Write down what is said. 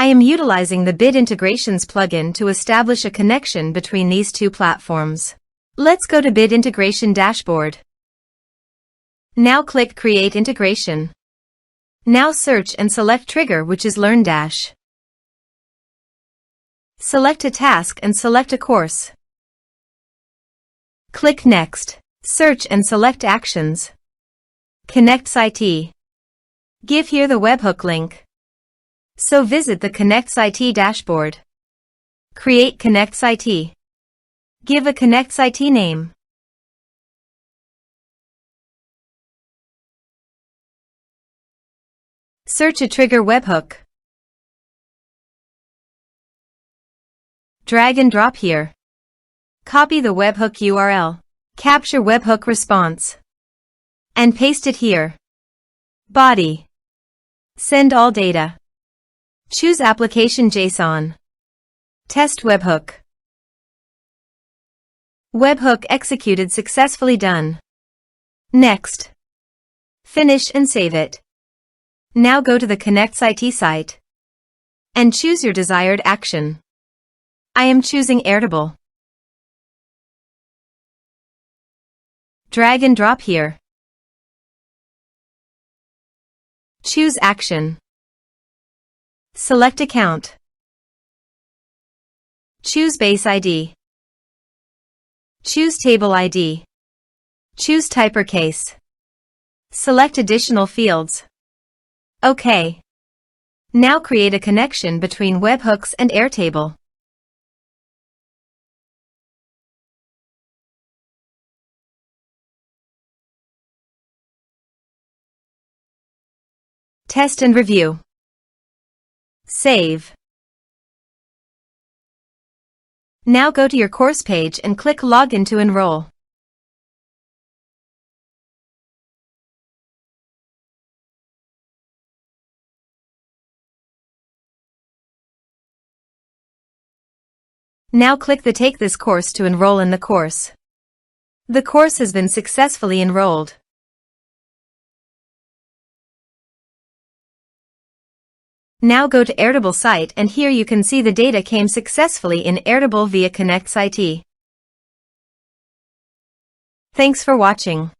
I am utilizing the Bit Integrations plugin to establish a connection between these two platforms. Let's go to Bit Integration Dashboard. Now click Create Integration. Now search and select Trigger, which is LearnDash. Select a task and select a course. Click Next. Search and select Actions. KonnectzIT. Give here the webhook link. So visit the KonnectzIT dashboard. Create KonnectzIT. Give a KonnectzIT name. Search a trigger webhook. Drag and drop here. Copy the webhook URL. Capture webhook response. And paste it here. Body. Send all data. Choose Application JSON. Test webhook. Webhook executed successfully. Done. Next. Finish and save it. Now go to the KonnectzIT site and choose your desired action. I am choosing Airtable. Drag and drop here. Choose Action. Select Account. Choose Base ID. Choose Table ID. Choose Type or Case. Select additional fields. OK. Now create a connection between webhooks and Airtable. Test and review. Save. Now go to your course page and click Login to enroll. Now click the Take this course to enroll in the course. The course has been successfully enrolled. Now go to Airtable site and here you can see the data came successfully in Airtable via KonnectzIT. Thanks for watching.